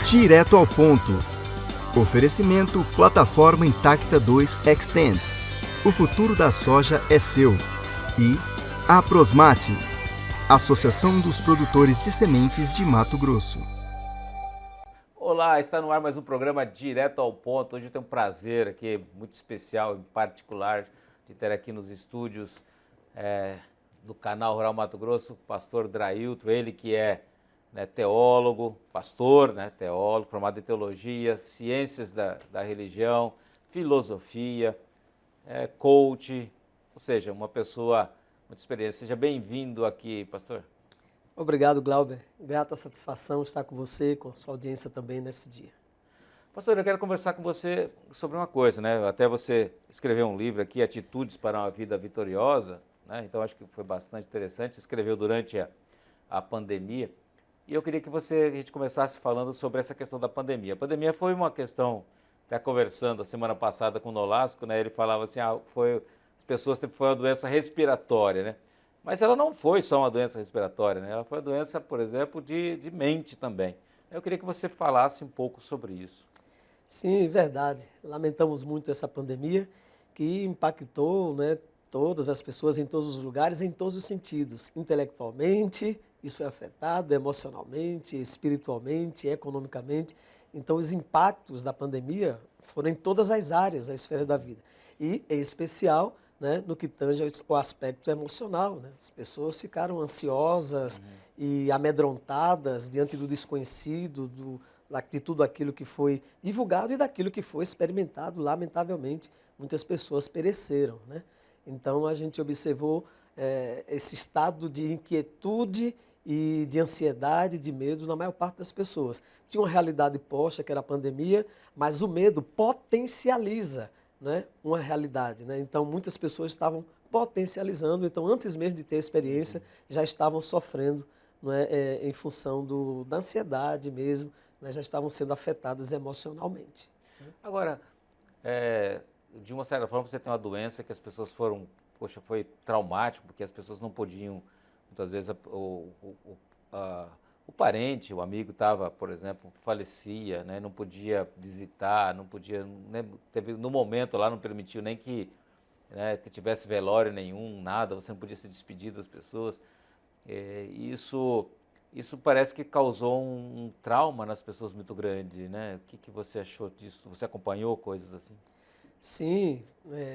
Direto ao ponto. Oferecimento Plataforma Intacta 2 Extend. O futuro da soja é seu. E Aprosmate, Associação dos Produtores de Sementes de Mato Grosso. Olá, está no ar mais um programa Direto ao Ponto. Hoje eu tenho um prazer aqui, muito especial, em particular, de ter aqui nos estúdios do canal Rural Mato Grosso, o pastor Drailton, ele que é teólogo, pastor, teólogo, formado em teologia, ciências da religião, filosofia, coach, ou seja, uma pessoa muito experiente. Seja bem-vindo aqui, pastor. Obrigado, Glauber. Grata satisfação estar com você, com a sua audiência também nesse dia. Pastor, eu quero conversar com você sobre uma coisa, Até você escreveu um livro aqui, Atitudes para uma Vida Vitoriosa, Então acho que foi bastante interessante. Você escreveu durante a pandemia. E eu queria que a gente começasse falando sobre essa questão da pandemia. A pandemia foi uma questão, até conversando a semana passada com o Nolasco, Ele falava assim, as pessoas foi uma doença respiratória, Mas ela não foi só uma doença respiratória, Ela foi uma doença, por exemplo, de mente também. Eu queria que você falasse um pouco sobre isso. Sim, verdade. Lamentamos muito essa pandemia que impactou, todas as pessoas em todos os lugares, em todos os sentidos. Intelectualmente, isso foi afetado, emocionalmente, espiritualmente, economicamente. Então, os impactos da pandemia foram em todas as áreas da esfera da vida. E, em especial, no que tange o aspecto emocional. As pessoas ficaram ansiosas e amedrontadas diante do desconhecido, de tudo aquilo que foi divulgado e daquilo que foi experimentado. Lamentavelmente, muitas pessoas pereceram. Então, a gente observou esse estado de inquietude e de ansiedade, de medo na maior parte das pessoas. Tinha uma realidade posta, que era a pandemia, mas o medo potencializa uma realidade. Então, muitas pessoas estavam potencializando, então, antes mesmo de ter a experiência, já estavam sofrendo em função da ansiedade mesmo, já estavam sendo afetadas emocionalmente. Agora, de uma certa forma, você tem uma doença que as pessoas foi traumático, porque as pessoas não podiam, muitas vezes, o parente, o amigo estava, por exemplo, falecia, não podia visitar, não podia, no momento lá não permitiu nem que tivesse velório nenhum, nada, você não podia se despedir das pessoas. Isso parece que causou um trauma nas pessoas muito grande, O que você achou disso? Você acompanhou coisas assim? Sim,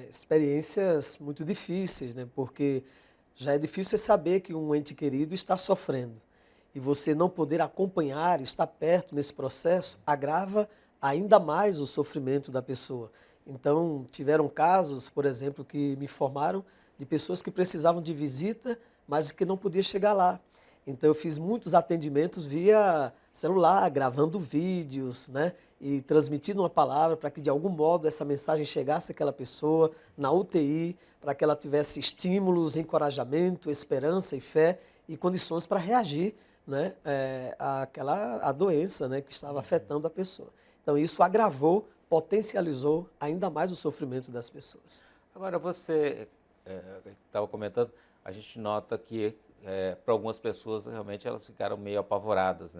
experiências muito difíceis, porque já é difícil você saber que um ente querido está sofrendo. E você não poder acompanhar, estar perto nesse processo, agrava ainda mais o sofrimento da pessoa. Então, tiveram casos, por exemplo, que me informaram de pessoas que precisavam de visita, mas que não podiam chegar lá. Então, eu fiz muitos atendimentos via celular, gravando vídeos, e transmitindo uma palavra para que, de algum modo, essa mensagem chegasse àquela pessoa na UTI, para que ela tivesse estímulos, encorajamento, esperança e fé e condições para reagir à doença que estava afetando a pessoa. Então, isso agravou, potencializou ainda mais o sofrimento das pessoas. Agora, você estava comentando, a gente nota que para algumas pessoas realmente elas ficaram meio apavoradas,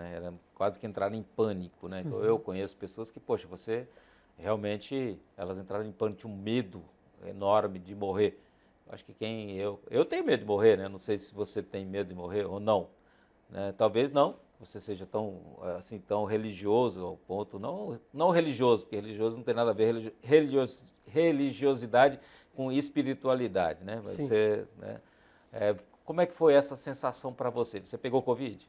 quase que entraram em pânico, Então eu conheço pessoas que, poxa, você realmente elas entraram em pânico, tinham um medo enorme de morrer. Acho que eu tenho medo de morrer, Não sei se você tem medo de morrer ou não, Talvez não, você seja tão religioso ao ponto, não religioso, porque religioso não tem nada a ver religiosidade com espiritualidade, Mas Sim. você, como é que foi essa sensação para você? Você pegou Covid?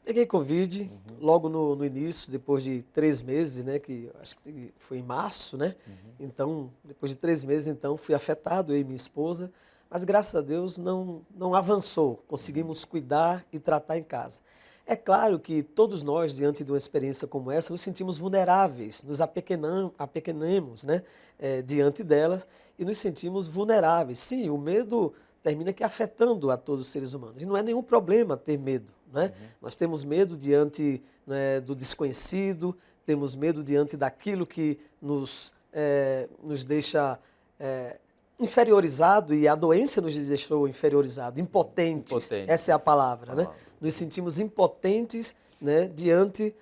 Peguei Covid logo no início, depois de 3 meses, que acho que foi em março, Então, depois de 3 meses, então, fui afetado, eu e minha esposa, mas graças a Deus não avançou, conseguimos cuidar e tratar em casa. É claro que todos nós, diante de uma experiência como essa, nos sentimos vulneráveis, nos apequenamos, diante delas e nos sentimos vulneráveis. Sim, o medo termina que afetando a todos os seres humanos. E não é nenhum problema ter medo, Nós temos medo diante do desconhecido, temos medo diante daquilo que nos deixa inferiorizado, e a doença nos deixou inferiorizado, impotentes. Essa é a palavra, Nos sentimos impotentes né, diante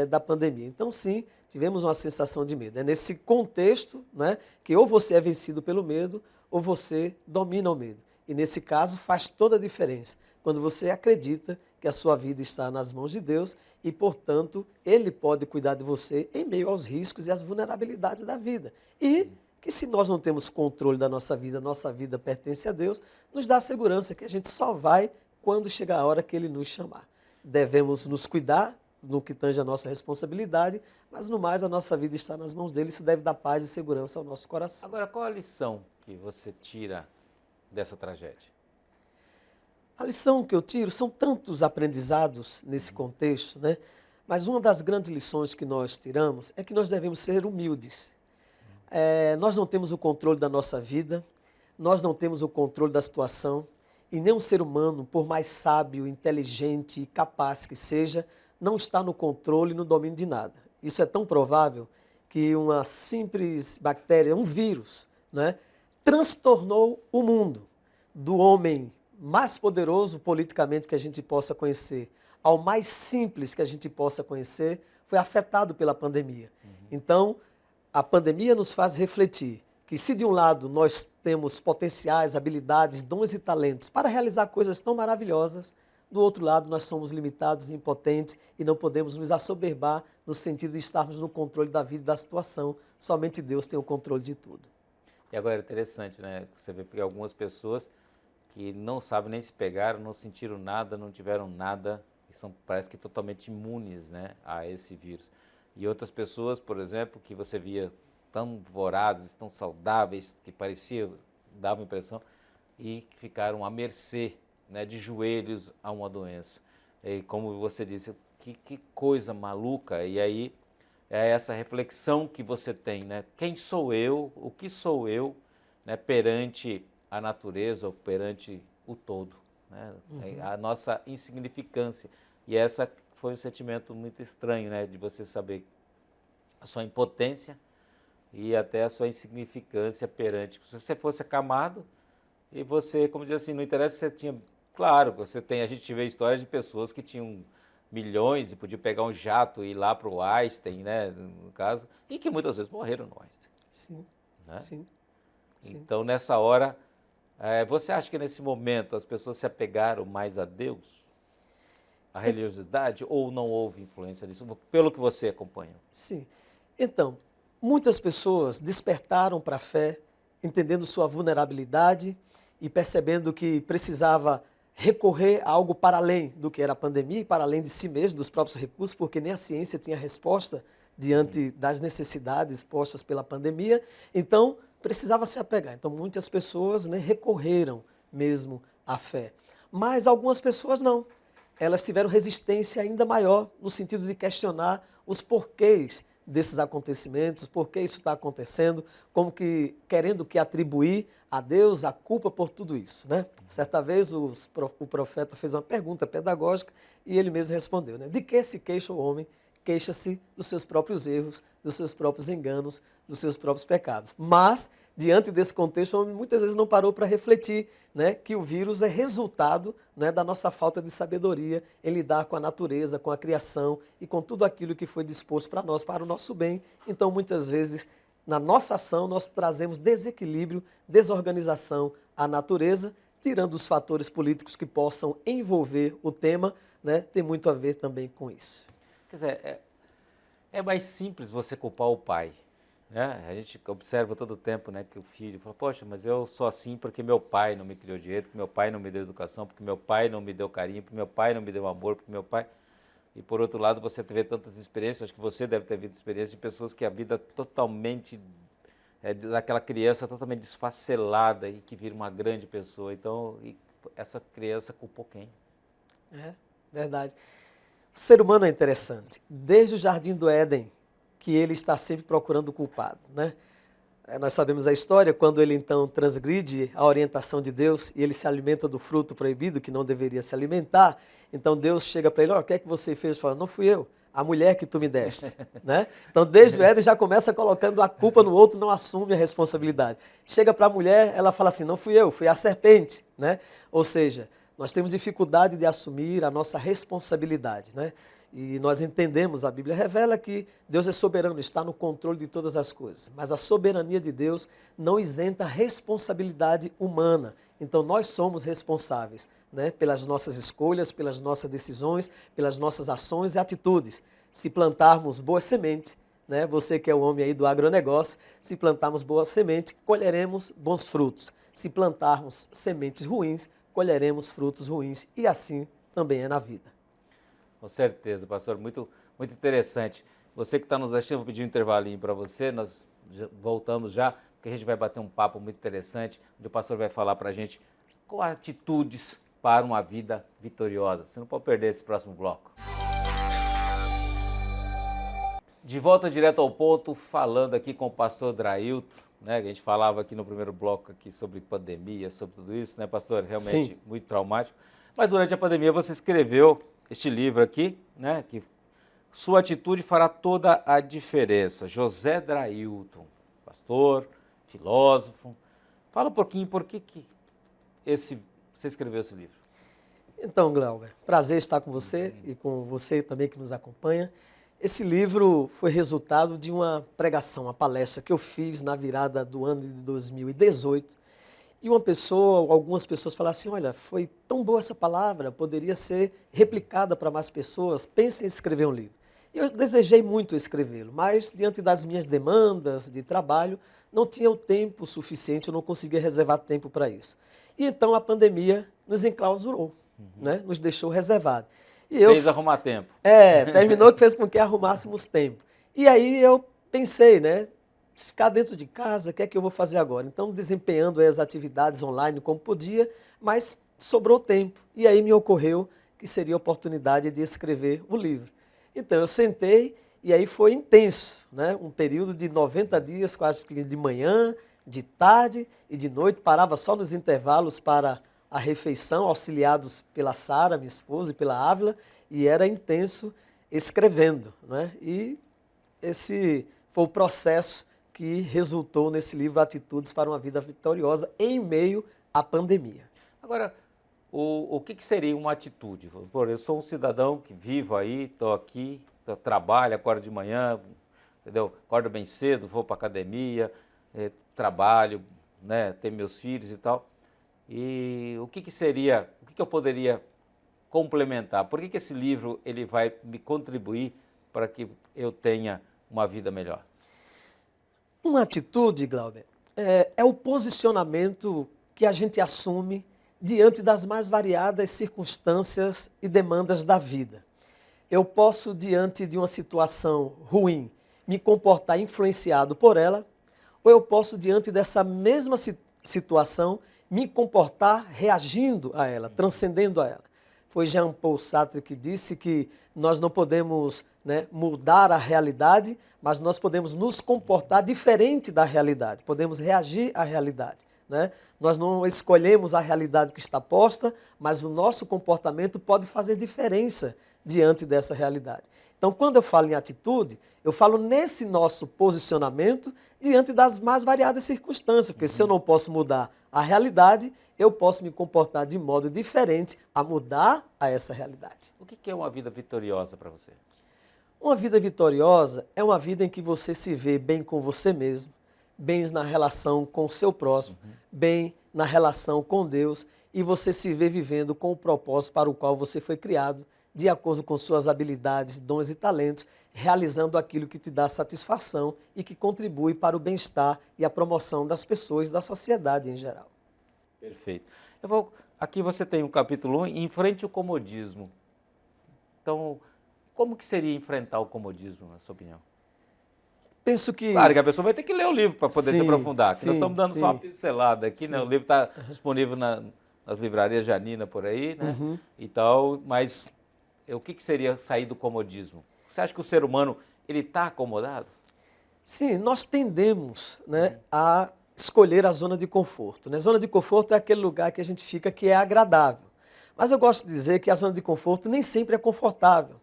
da pandemia. Então, sim, tivemos uma sensação de medo. É nesse contexto, né, que ou você é vencido pelo medo ou você domina o medo. E nesse caso faz toda a diferença, quando você acredita que a sua vida está nas mãos de Deus e, portanto, Ele pode cuidar de você em meio aos riscos e às vulnerabilidades da vida. E que se nós não temos controle da nossa vida pertence a Deus, nos dá a segurança que a gente só vai quando chegar a hora que Ele nos chamar. Devemos nos cuidar no que tange a nossa responsabilidade, mas no mais a nossa vida está nas mãos dele, isso deve dar paz e segurança ao nosso coração. Agora, qual a lição que você tira dessa tragédia? A lição que eu tiro, são tantos aprendizados nesse contexto, né? Mas uma das grandes lições que nós tiramos é que nós devemos ser humildes. Nós não temos o controle da nossa vida, nós não temos o controle da situação, e nenhum ser humano, por mais sábio, inteligente e capaz que seja, não está no controle e no domínio de nada. Isso é tão provável que uma simples bactéria, um vírus, né, transtornou o mundo do homem mais poderoso politicamente que a gente possa conhecer ao mais simples que a gente possa conhecer, foi afetado pela pandemia. Então, a pandemia nos faz refletir que se de um lado nós temos potenciais, habilidades, dons e talentos para realizar coisas tão maravilhosas, do outro lado nós somos limitados e impotentes e não podemos nos assoberbar no sentido de estarmos no controle da vida e da situação. Somente Deus tem o controle de tudo. E agora é interessante, né? Você vê que algumas pessoas que não sabem nem se pegaram, não sentiram nada, não tiveram nada, e são, parece que totalmente imunes, né, a esse vírus. E outras pessoas, por exemplo, que você via tão vorazes, tão saudáveis, que parecia, dava impressão, e que ficaram à mercê, né, de joelhos a uma doença. E como você disse, que coisa maluca. E aí é essa reflexão que você tem, né? Quem sou eu, o que sou eu, né, perante a natureza ou perante o todo, né? A nossa insignificância. E essa foi um sentimento muito estranho, né, de você saber a sua impotência e até a sua insignificância perante. Se você fosse acamado e você, como diz assim, não interessa se você tinha... Claro, a gente vê histórias de pessoas que tinham milhões e podiam pegar um jato e ir lá para o Einstein, né, no caso, e que muitas vezes morreram no Einstein. Sim, né? sim. Então, nessa hora, você acha que nesse momento as pessoas se apegaram mais a Deus, a religiosidade, ou não houve influência disso, pelo que você acompanhou? Sim. Então, muitas pessoas despertaram para a fé, entendendo sua vulnerabilidade e percebendo que precisava recorrer a algo para além do que era a pandemia e para além de si mesmo, dos próprios recursos, porque nem a ciência tinha resposta diante das necessidades postas pela pandemia. Então, precisava se apegar. Então, muitas pessoas, né, recorreram mesmo à fé. Mas algumas pessoas não. Elas tiveram resistência ainda maior no sentido de questionar os porquês desses acontecimentos, por que isso está acontecendo, como que querendo que atribuir a Deus a culpa por tudo isso, né? Certa vez o profeta fez uma pergunta pedagógica e ele mesmo respondeu, né? De que se queixa o homem? Queixa-se dos seus próprios erros, dos seus próprios enganos, dos seus próprios pecados. Mas, diante desse contexto, o homem muitas vezes não parou para refletir, né, que o vírus é resultado, né, da nossa falta de sabedoria em lidar com a natureza, com a criação e com tudo aquilo que foi disposto para nós, para o nosso bem. Então, muitas vezes, na nossa ação, nós trazemos desequilíbrio, desorganização à natureza, tirando os fatores políticos que possam envolver o tema, né, tem muito a ver também com isso. Quer dizer, é mais simples você culpar o pai, né? A gente observa todo o tempo, né, que o filho fala, poxa, mas eu sou assim porque meu pai não me criou direito, porque meu pai não me deu educação, porque meu pai não me deu carinho, porque meu pai não me deu amor, porque meu pai... E por outro lado, você vê tantas experiências, acho que você deve ter visto experiências de pessoas que a vida totalmente, daquela criança totalmente desfacelada e que vira uma grande pessoa. Então, essa criança culpou quem? É, verdade. O ser humano é interessante. Desde o Jardim do Éden, que ele está sempre procurando o culpado, né? Nós sabemos a história, quando ele então transgride a orientação de Deus e ele se alimenta do fruto proibido, que não deveria se alimentar, então Deus chega para ele, o que é que você fez? Ele fala, não fui eu, a mulher que tu me deste. Né? Então desde o Éden já começa colocando a culpa no outro, não assume a responsabilidade. Chega para a mulher, ela fala assim, não fui eu, fui a serpente. Né? Ou seja, nós temos dificuldade de assumir a nossa responsabilidade, né? E nós entendemos, a Bíblia revela que Deus é soberano, está no controle de todas as coisas. Mas a soberania de Deus não isenta a responsabilidade humana. Então nós somos responsáveis, né, pelas nossas escolhas, pelas nossas decisões, pelas nossas ações e atitudes. Se plantarmos boa semente, né, você que é o homem aí do agronegócio, se plantarmos boa semente, colheremos bons frutos. Se plantarmos sementes ruins, colheremos frutos ruins. E assim também é na vida. Com certeza, pastor, muito interessante. Você que está nos assistindo, vou pedir um intervalinho para você, nós voltamos já, porque a gente vai bater um papo muito interessante, onde o pastor vai falar para a gente quais atitudes para uma vida vitoriosa. Você não pode perder esse próximo bloco. De volta direto ao ponto, falando aqui com o pastor Drailton, né? A gente falava aqui no primeiro bloco aqui sobre pandemia, sobre tudo isso, né, pastor? Realmente muito traumático. Mas durante a pandemia você escreveu este livro aqui, né, que sua atitude fará toda a diferença. José Drailton, pastor, filósofo. Fala um pouquinho por que você escreveu esse livro. Então, Glauber, prazer estar com você e com você também que nos acompanha. Esse livro foi resultado de uma pregação, uma palestra que eu fiz na virada do ano de 2018. E algumas pessoas falaram assim, olha, foi tão boa essa palavra, poderia ser replicada para mais pessoas, pense em escrever um livro. E eu desejei muito escrevê-lo, mas diante das minhas demandas de trabalho, não tinha o tempo suficiente, eu não conseguia reservar tempo para isso. E então a pandemia nos enclausurou, né? Nos deixou reservado. Fez arrumar tempo. Terminou que fez com que arrumássemos tempo. E aí eu pensei, né? Ficar dentro de casa, o que é que eu vou fazer agora? Então, desempenhando as atividades online como podia, mas sobrou tempo. E aí me ocorreu que seria a oportunidade de escrever o livro. Então, eu sentei e aí foi intenso, né? Um período de 90 dias, quase que de manhã, de tarde e de noite. Parava só nos intervalos para a refeição, auxiliados pela Sara, minha esposa, e pela Ávila, e era intenso escrevendo, né? E esse foi o processo que resultou nesse livro Atitudes para uma Vida Vitoriosa em meio à pandemia. Agora, o que seria uma atitude? Eu sou um cidadão que vivo aí, estou aqui, trabalho, acordo de manhã, entendeu? Acordo bem cedo, vou para a academia, trabalho, né, tenho meus filhos e tal. E o que eu poderia complementar? Por que esse livro ele vai me contribuir para que eu tenha uma vida melhor? Uma atitude, Glauber, é o posicionamento que a gente assume diante das mais variadas circunstâncias e demandas da vida. Eu posso, diante de uma situação ruim, me comportar influenciado por ela, ou eu posso, diante dessa mesma situação, me comportar reagindo a ela, transcendendo a ela. Foi Jean Paul Sartre que disse que nós não podemos, né, mudar a realidade, mas nós podemos nos comportar diferente da realidade, podemos reagir à realidade, né? Nós não escolhemos a realidade que está posta, mas o nosso comportamento pode fazer diferença diante dessa realidade. Então, quando eu falo em atitude, eu falo nesse nosso posicionamento diante das mais variadas circunstâncias, porque se eu não posso mudar a realidade, eu posso me comportar de modo diferente a mudar a essa realidade. O que é uma vida vitoriosa para você? Uma vida vitoriosa é uma vida em que você se vê bem com você mesmo, bem na relação com o seu próximo, bem na relação com Deus, e você se vê vivendo com o propósito para o qual você foi criado, de acordo com suas habilidades, dons e talentos, realizando aquilo que te dá satisfação e que contribui para o bem-estar e a promoção das pessoas e da sociedade em geral. Perfeito. Aqui você tem um capítulo 1, Enfrente o Comodismo. Então, como que seria enfrentar o comodismo, na sua opinião? Penso que... Claro que a pessoa vai ter que ler o livro para poder se aprofundar. Aqui nós estamos dando só uma pincelada aqui, né? O livro está disponível nas livrarias Janina por aí, né? E tal, mas o que seria sair do comodismo? Você acha que o ser humano ele está acomodado? Sim, nós tendemos, né, a escolher a zona de conforto, né? Zona de conforto é aquele lugar que a gente fica que é agradável. Mas eu gosto de dizer que a zona de conforto nem sempre é confortável.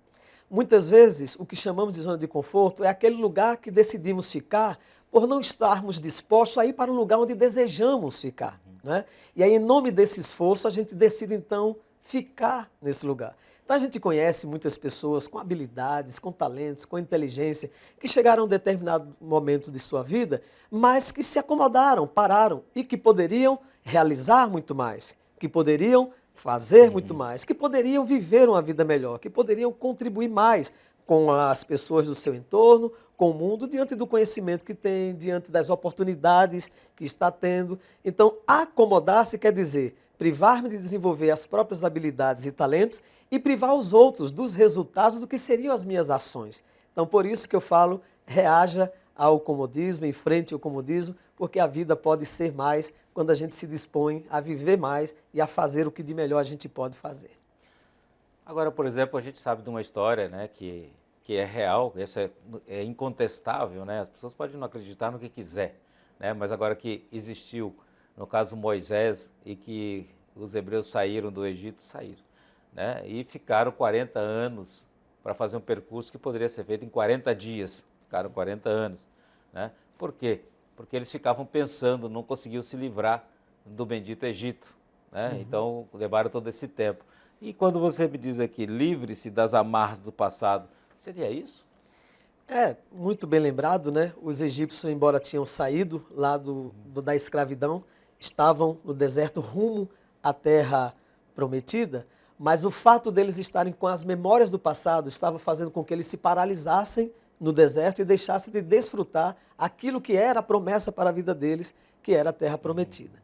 Muitas vezes, o que chamamos de zona de conforto é aquele lugar que decidimos ficar por não estarmos dispostos a ir para um lugar onde desejamos ficar, né? E aí, em nome desse esforço, a gente decide, então, ficar nesse lugar. Então a gente conhece muitas pessoas com habilidades, com talentos, com inteligência, que chegaram a um determinado momento de sua vida, mas que se acomodaram, pararam e que poderiam realizar muito mais, que poderiam fazer muito mais, que poderiam viver uma vida melhor, que poderiam contribuir mais com as pessoas do seu entorno, com o mundo, diante do conhecimento que tem, diante das oportunidades que está tendo. Então, acomodar-se quer dizer privar-me de desenvolver as próprias habilidades e talentos e privar os outros dos resultados do que seriam as minhas ações. Então, por isso que eu falo, reaja ao comodismo, enfrente o comodismo, porque a vida pode ser mais quando a gente se dispõe a viver mais e a fazer o que de melhor a gente pode fazer. Agora, por exemplo, a gente sabe de uma história, né, que é real, essa é incontestável, né? As pessoas podem não acreditar no que quiser, né? Mas agora que existiu, no caso Moisés, e que os hebreus saíram do Egito, saíram, né? E ficaram 40 anos para fazer um percurso que poderia ser feito em 40 dias. Ficaram 40 anos, né? Por quê? Porque eles ficavam pensando, não conseguiam se livrar do bendito Egito, né? Então levaram todo esse tempo. E quando você me diz aqui, livre-se das amarras do passado, seria isso? Muito bem lembrado, né? Os egípcios, embora tinham saído lá da escravidão, estavam no deserto rumo à terra prometida, mas o fato deles estarem com as memórias do passado estava fazendo com que eles se paralisassem no deserto e deixassem de desfrutar aquilo que era a promessa para a vida deles, que era a terra prometida.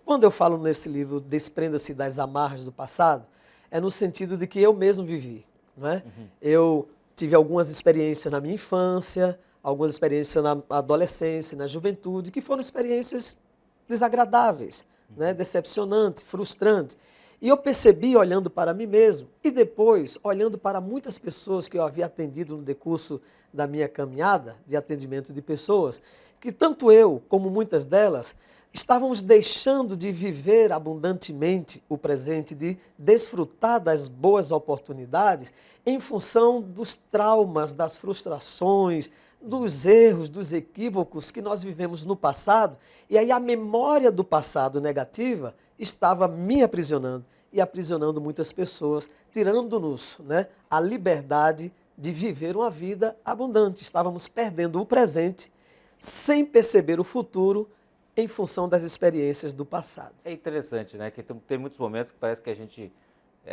Quando eu falo nesse livro, desprenda-se das amarras do passado, é no sentido de que eu mesmo vivi, não é? Eu tive algumas experiências na minha infância, algumas experiências na adolescência, na juventude, que foram experiências desagradáveis, né? Decepcionantes, frustrantes. E eu percebi, olhando para mim mesmo, e depois olhando para muitas pessoas que eu havia atendido no decurso da minha caminhada de atendimento de pessoas, que tanto eu como muitas delas estávamos deixando de viver abundantemente o presente, de desfrutar das boas oportunidades em função dos traumas, das frustrações, dos erros, dos equívocos que nós vivemos no passado. E aí a memória do passado negativa estava me aprisionando e aprisionando muitas pessoas, tirando-nos, né, a liberdade de viver uma vida abundante. Estávamos perdendo o presente sem perceber o futuro, em função das experiências do passado. É interessante, né? Que tem muitos momentos que parece que a gente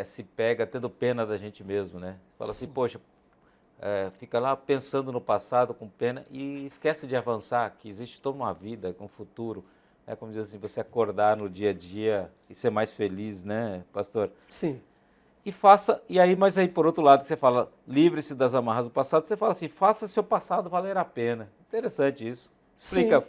se pega tendo pena da gente mesmo, né? Fala assim, poxa, fica lá pensando no passado com pena e esquece de avançar, que existe toda uma vida, um futuro, né? Como diz assim, você acordar no dia a dia e ser mais feliz, né, pastor? Sim. Mas aí por outro lado você fala, livre-se das amarras do passado, você fala assim, faça seu passado valer a pena. Interessante isso. Explica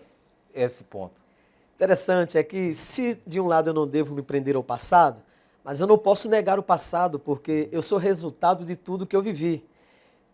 esse ponto. Interessante é que se de um lado eu não devo me prender ao passado, mas eu não posso negar o passado, porque eu sou resultado de tudo que eu vivi.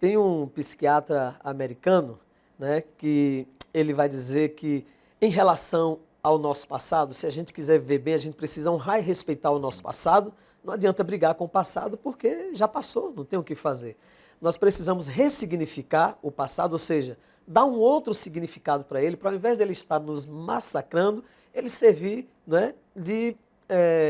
Tem um psiquiatra americano, né, que ele vai dizer que em relação ao nosso passado, se a gente quiser viver bem, a gente precisa honrar e respeitar o nosso passado. Não adianta brigar com o passado porque já passou, não tem o que fazer. Nós precisamos ressignificar o passado, ou seja, dar um outro significado para ele, para ao invés de ele estar nos massacrando, ele servir, né, de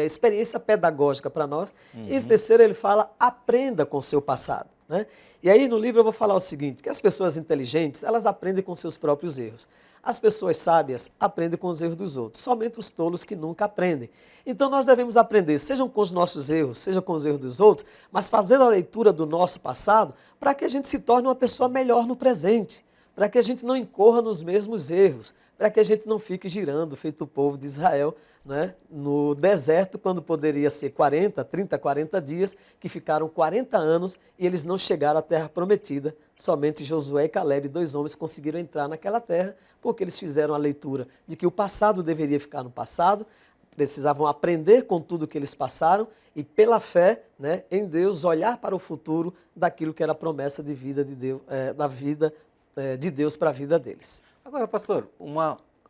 experiência pedagógica para nós. E em terceiro ele fala, aprenda com o seu passado, né? E aí no livro eu vou falar o seguinte, que as pessoas inteligentes, elas aprendem com seus próprios erros. As pessoas sábias aprendem com os erros dos outros, somente os tolos que nunca aprendem. Então nós devemos aprender, sejam com os nossos erros, seja com os erros dos outros, mas fazendo a leitura do nosso passado para que a gente se torne uma pessoa melhor no presente, para que a gente não incorra nos mesmos erros, para que a gente não fique girando, feito o povo de Israel, né, no deserto, quando poderia ser 30, 40 dias, que ficaram 40 anos e eles não chegaram à terra prometida. Somente Josué e Caleb, 2 homens, conseguiram entrar naquela terra, porque eles fizeram a leitura de que o passado deveria ficar no passado, precisavam aprender com tudo que eles passaram e, pela fé, né, em Deus, olhar para o futuro daquilo que era a promessa de vida de Deus, da vida de Deus para a vida deles. Agora, pastor,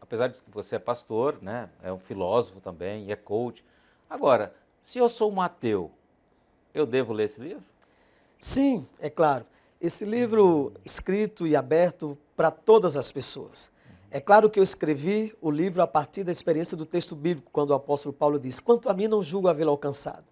apesar de que você é pastor, né, é um filósofo também, é coach. Agora, se eu sou um ateu, eu devo ler esse livro? Sim, é claro. Esse livro escrito e aberto para todas as pessoas. É claro que eu escrevi o livro a partir da experiência do texto bíblico, quando o apóstolo Paulo diz, quanto a mim não julgo havê-lo alcançado,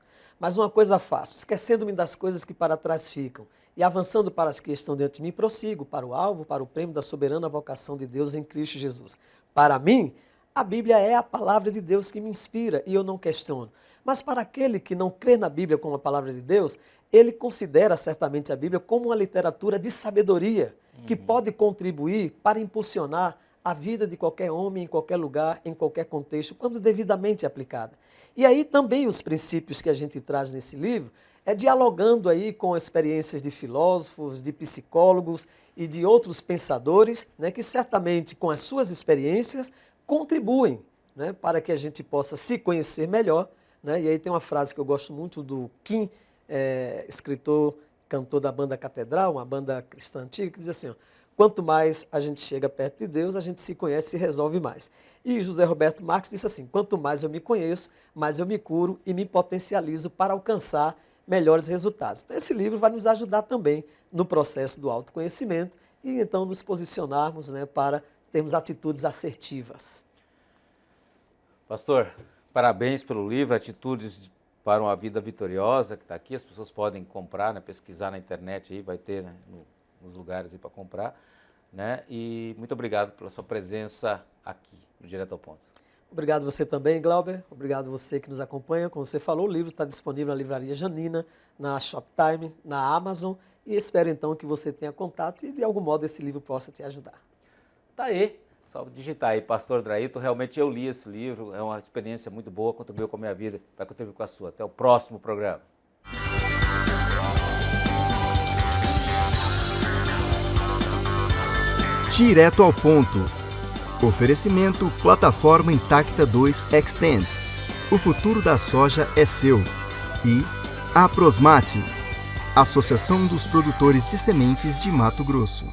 Mas uma coisa faço, esquecendo-me das coisas que para trás ficam e avançando para as que estão diante de mim, prossigo para o alvo, para o prêmio da soberana vocação de Deus em Cristo Jesus. Para mim, a Bíblia é a palavra de Deus que me inspira e eu não questiono. Mas para aquele que não crê na Bíblia como a palavra de Deus, ele considera certamente a Bíblia como uma literatura de sabedoria que pode contribuir para impulsionar a vida de qualquer homem, em qualquer lugar, em qualquer contexto, quando devidamente aplicada. E aí também os princípios que a gente traz nesse livro é dialogando aí com experiências de filósofos, de psicólogos e de outros pensadores, né, que certamente com as suas experiências contribuem, né, para que a gente possa se conhecer melhor, né? E aí tem uma frase que eu gosto muito do Kim, escritor, cantor da banda Catedral, uma banda cristã antiga, que diz assim, ó, quanto mais a gente chega perto de Deus, a gente se conhece e resolve mais. E José Roberto Marques disse assim, quanto mais eu me conheço, mais eu me curo e me potencializo para alcançar melhores resultados. Então esse livro vai nos ajudar também no processo do autoconhecimento e então nos posicionarmos, né, para termos atitudes assertivas. Pastor, parabéns pelo livro, Atitudes para uma Vida Vitoriosa, que está aqui, as pessoas podem comprar, né, pesquisar na internet, aí vai ter, né, nos lugares para comprar, né? E muito obrigado pela sua presença aqui, no Direto ao Ponto. Obrigado você também, Glauber. Obrigado você que nos acompanha. Como você falou, o livro está disponível na Livraria Janina, na Shoptime, na Amazon, e espero então que você tenha contato e de algum modo esse livro possa te ajudar. Tá aí, só digitar aí, Pastor Drailton. Realmente eu li esse livro, é uma experiência muito boa, contribuiu com a minha vida, vai contribuir com a sua. Até o próximo programa. Direto ao ponto. Oferecimento Plataforma Intacta 2 Extend. O futuro da soja é seu. E Aprosmate, Associação dos Produtores de Sementes de Mato Grosso.